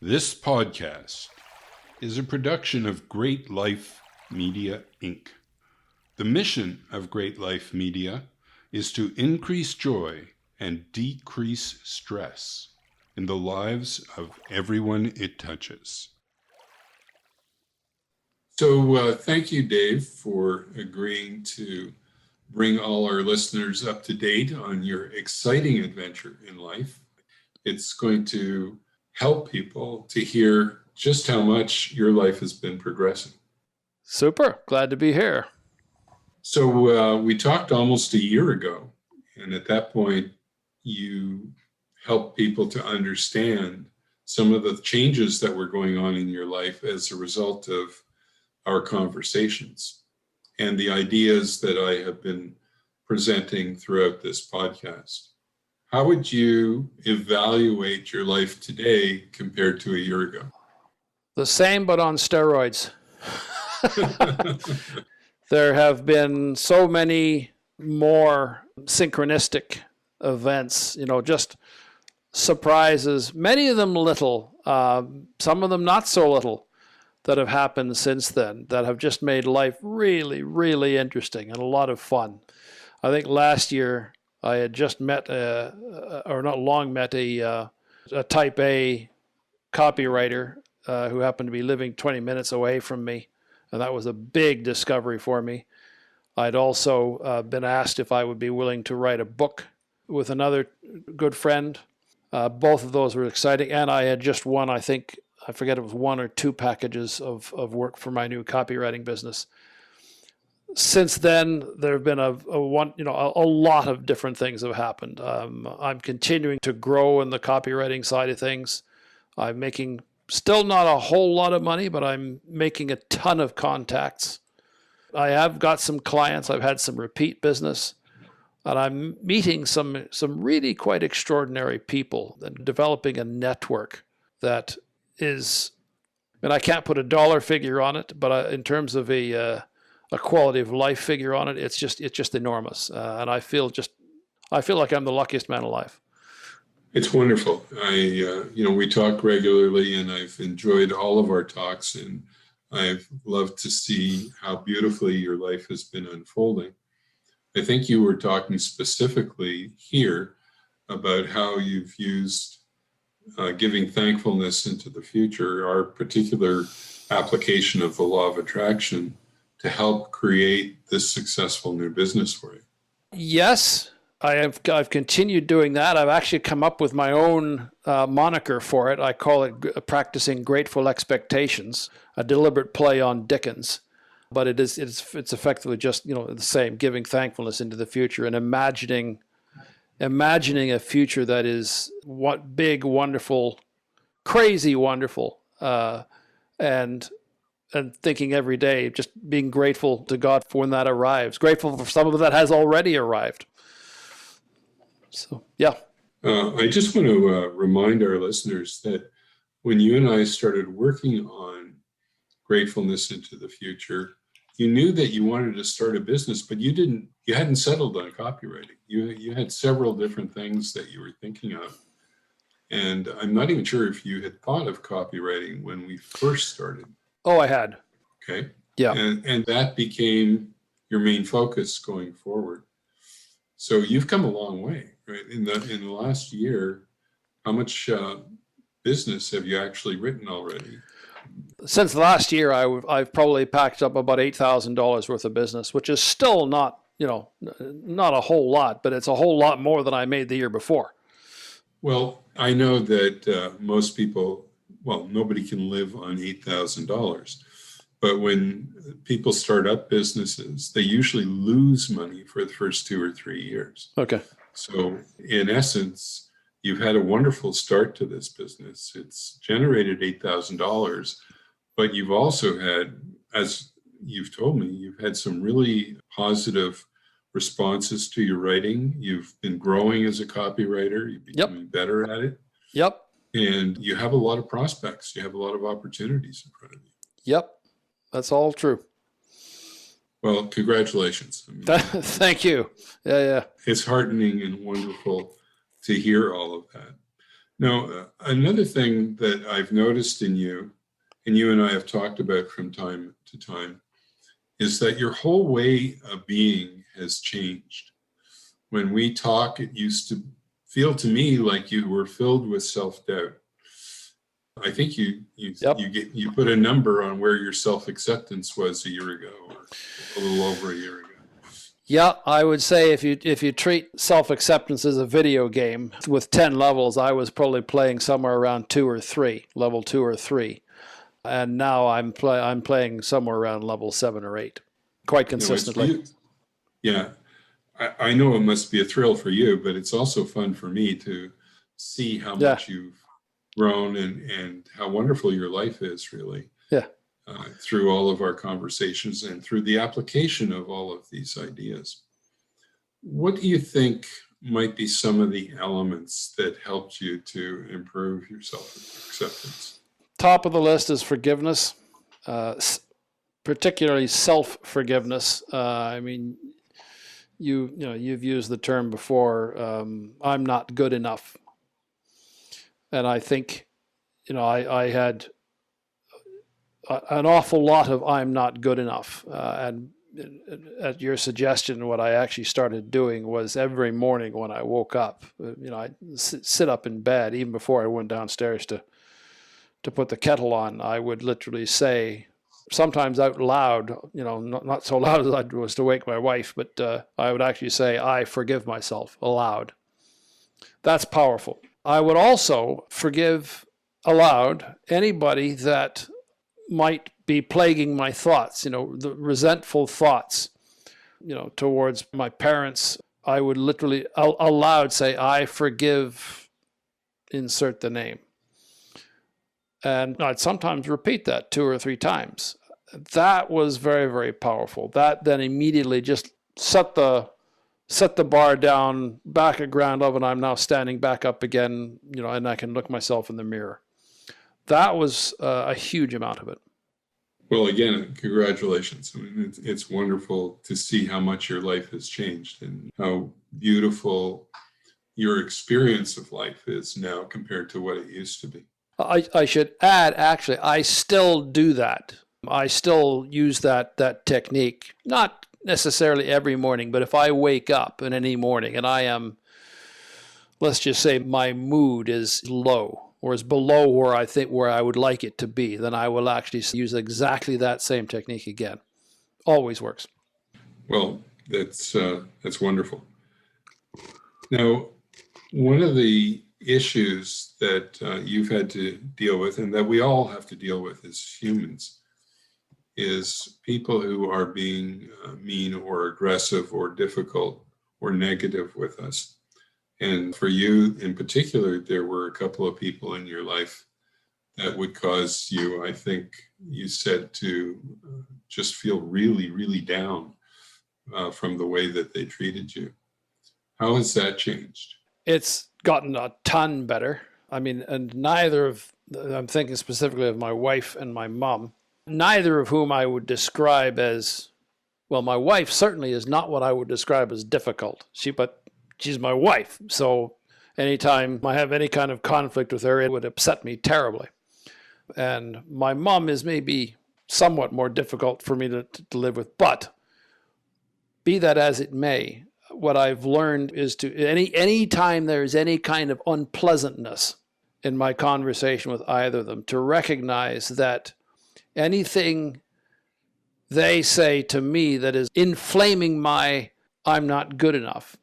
This podcast is a production of Great Life Media, Inc. The mission of Great Life Media is to increase joy and decrease stress in the lives of everyone it touches. So thank you, Dave, for agreeing to bring all our listeners up to date on your exciting adventure in life. It's going to help people to hear just how much your life has been progressing. Super. Glad to be here. So we talked almost a year ago, and at that point, you helped people to understand some of the changes that were going on in your life as a result of our conversations and the ideas that I have been presenting throughout this podcast. How would you evaluate your life today compared to a year ago? The same, but on steroids. There have been so many more synchronistic events, just surprises, many of them little, some of them not so little, that have happened since then that have just made life really, really interesting and a lot of fun. I think last year I had just met, a type A copywriter who happened to be living 20 minutes away from me. And that was a big discovery for me. I'd also been asked if I would be willing to write a book with another good friend. Both of those were exciting. And I had just won, I forget it was 1 or 2 packages of work for my new copywriting business. Since then, there have been a lot of different things have happened. I'm continuing to grow in the copywriting side of things. I'm making still not a whole lot of money, but I'm making a ton of contacts. I have got some clients. I've had some repeat business, and I'm meeting some really quite extraordinary people and developing a network that is, and I can't put a dollar figure on it, but in terms of a quality of life figure on it, it's just enormous. And I feel like I'm the luckiest man alive. It's wonderful. We talk regularly, and I've enjoyed all of our talks, and I've loved to see how beautifully your life has been unfolding. I think you were talking specifically here about how you've used giving thankfulness into the future, our particular application of the law of attraction, to help create this successful new business for you. Yes. I've continued doing that. I've actually come up with my own moniker for it. I call it practicing grateful expectations, a deliberate play on Dickens. But it's effectively just the same, giving thankfulness into the future and imagining a future that is big, wonderful, crazy wonderful, and thinking every day, just being grateful to God for when that arrives. Grateful for some of that has already arrived. So, yeah. I just want to remind our listeners that when you and I started working on gratefulness into the future, you knew that you wanted to start a business, but you hadn't settled on copywriting. You had several different things that you were thinking of. And I'm not even sure if you had thought of copywriting when we first started. Oh, I had. Okay. Yeah. And that became your main focus going forward. So you've come a long way, right? In the last year, how much business have you actually written already? Since last year, I've probably packed up about $8,000 worth of business, which is still not a whole lot, but it's a whole lot more than I made the year before. Well, I know that most people, nobody can live on $8,000. But when people start up businesses, they usually lose money for the first 2 or 3 years. Okay. So in essence, you've had a wonderful start to this business. It's generated $8,000, but you've also had, as you've told me, you've had some really positive responses to your writing. You've been growing as a copywriter. You've becoming better at it. Yep. And you have a lot of prospects. You have a lot of opportunities in front of you. Yep. That's all true. Well, congratulations. Thank you. Yeah. It's heartening and wonderful to hear all of that. Now, another thing that I've noticed in you, and you and I have talked about from time to time, is that your whole way of being has changed. When we talk, it used to feel to me like you were filled with self-doubt. I think Yep. you put a number on where your self-acceptance was a year ago, or a little over a year ago. Yeah, I would say if you treat self-acceptance as a video game with 10 levels, I was probably playing somewhere around 2 or 3, level 2 or 3. And now I'm playing somewhere around level 7 or 8, quite No, it's consistently. yeah. I know it must be a thrill for you, but it's also fun for me to see how Yeah. much you've grown and how wonderful your life is, really, Yeah. through all of our conversations and through the application of all of these ideas. What do you think might be some of the elements that helped you to improve your self-acceptance? Top of the list is forgiveness, particularly self-forgiveness. I mean, you've used the term before. I'm not good enough, and I think I had an awful lot of I'm not good enough. And at your suggestion, what I actually started doing was every morning when I woke up, I'd sit up in bed, even before I went downstairs to put the kettle on, I would literally say, sometimes out loud, not so loud as I was to wake my wife, but I would actually say, I forgive myself aloud. That's powerful. I would also forgive aloud anybody that might be plaguing my thoughts, the resentful thoughts, towards my parents. I would literally aloud say, I forgive, insert the name. And I'd sometimes repeat that 2 or 3 times. That was very, very powerful. That then immediately just set the bar down back at ground level, and I'm now standing back up again, and I can look myself in the mirror. That was a huge amount of it. Well, again, congratulations. I mean, it's wonderful to see how much your life has changed and how beautiful your experience of life is now compared to what it used to be. I should add, actually, I still do that. I still use that technique, not necessarily every morning, but if I wake up in any morning and I am, let's just say my mood is low or is below where I would like it to be, then I will actually use exactly that same technique again. Always works. Well, that's wonderful. Now, one of the issues that you've had to deal with, and that we all have to deal with as humans, is people who are being mean or aggressive or difficult or negative with us. And for you in particular, there were a couple of people in your life that would cause you, I think you said, to just feel really, really down from the way that they treated you. How has that changed? It's gotten a ton better. I mean, and I'm thinking specifically of my wife and my mom, neither of whom I would describe as, well, my wife certainly is not what I would describe as difficult. But she's my wife. So anytime I have any kind of conflict with her, it would upset me terribly. And my mom is maybe somewhat more difficult for me to live with. But be that as it may, what I've learned is to any time there's any kind of unpleasantness in my conversation with either of them, to recognize that anything they say to me that is inflaming my I'm not good enough,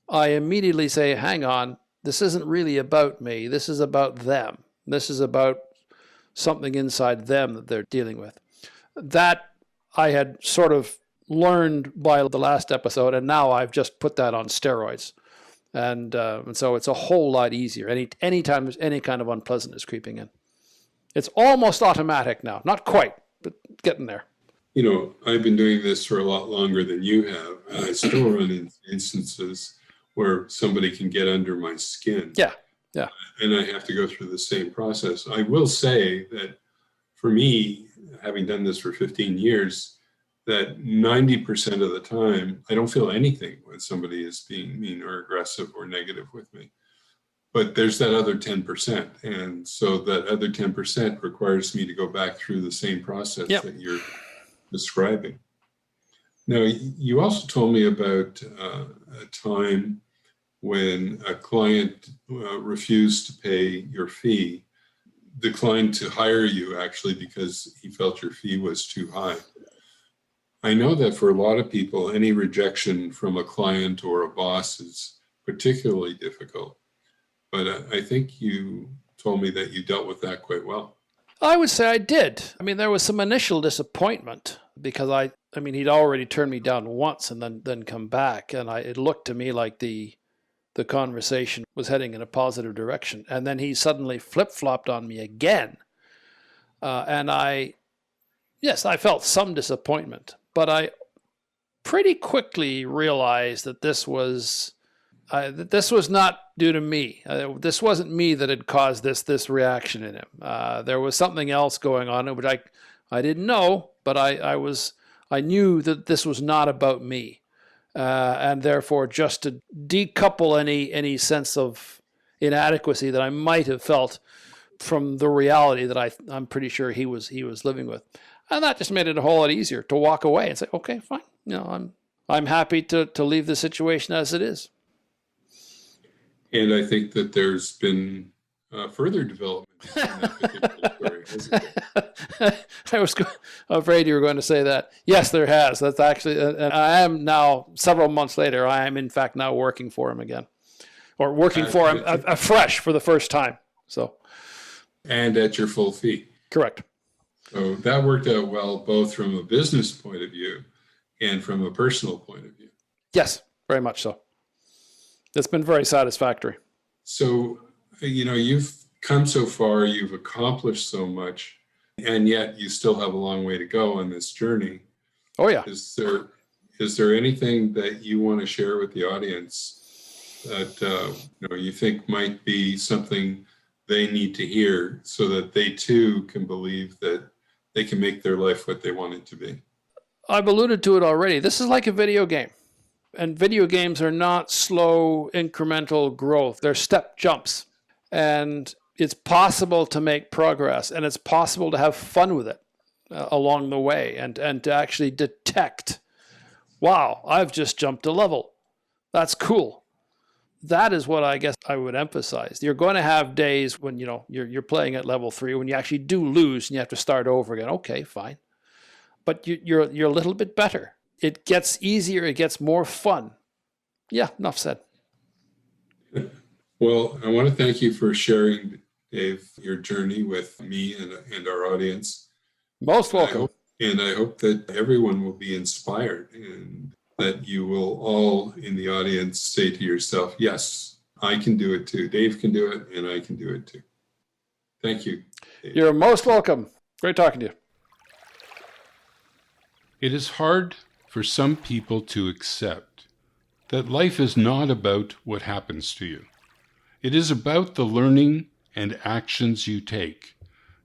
I immediately say, hang on, this isn't really about me. This is about them. This is about something inside them that they're dealing with. That I had sort of learned by the last episode, and now I've just put that on steroids. And so it's a whole lot easier. Anytime there's any kind of unpleasantness creeping in, it's almost automatic now. Not quite, but getting there. I've been doing this for a lot longer than you have, and I still run into instances where somebody can get under my skin. Yeah. And I have to go through the same process. I will say that for me, having done this for 15 years, that 90% of the time, I don't feel anything when somebody is being mean or aggressive or negative with me. But there's that other 10%. And so that other 10% requires me to go back through the same process Yep. that you're describing. Now, you also told me about a time when a client refused to pay your fee, declined to hire you actually because he felt your fee was too high. I know that for a lot of people, any rejection from a client or a boss is particularly difficult. But I think you told me that you dealt with that quite well. I would say I did. I mean, there was some initial disappointment because I mean, he'd already turned me down once and then come back, and it looked to me like the conversation was heading in a positive direction, and then he suddenly flip-flopped on me again, and I felt some disappointment, but I pretty quickly realized that this was not due to me. This wasn't me that had caused this reaction in him. There was something else going on, which I didn't know, but I knew that this was not about me, and therefore, just to decouple any sense of inadequacy that I might have felt from the reality that I'm pretty sure he was living with, and that just made it a whole lot easier to walk away and say, okay, fine, I'm happy to leave the situation as it is. And I think that there's been further development in that particular story, hasn't there? I was afraid you were going to say that. Yes, there has. That's actually, and I am now, several months later, I am in fact now working for him again, or working for him afresh for the first time. So, and at your full fee. Correct. So that worked out well, both from a business point of view and from a personal point of view. Yes, very much so. It's been very satisfactory. So, you've come so far, you've accomplished so much, and yet you still have a long way to go on this journey. Oh, yeah. Is there anything that you want to share with the audience that you think might be something they need to hear so that they too can believe that they can make their life what they want it to be? I've alluded to it already. This is like a video game. And video games are not slow, incremental growth. They're step jumps. And it's possible to make progress, and it's possible to have fun with it along the way, and to actually detect, wow, I've just jumped a level. That's cool. That is what I guess I would emphasize. You're going to have days when you're playing at level 3, when you actually do lose and you have to start over again. Okay, fine. But you're a little bit better. It gets easier. It gets more fun. Yeah, enough said. Well, I want to thank you for sharing, Dave, your journey with me and our audience. Most welcome. I hope that everyone will be inspired and that you will all in the audience say to yourself, yes, I can do it too. Dave can do it, and I can do it too. Thank you, Dave. You're most welcome. Great talking to you. It is hard for some people to accept that life is not about what happens to you. It is about the learning and actions you take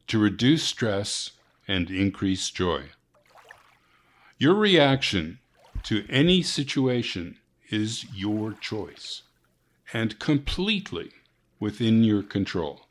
to reduce stress and increase joy. Your reaction to any situation is your choice and completely within your control.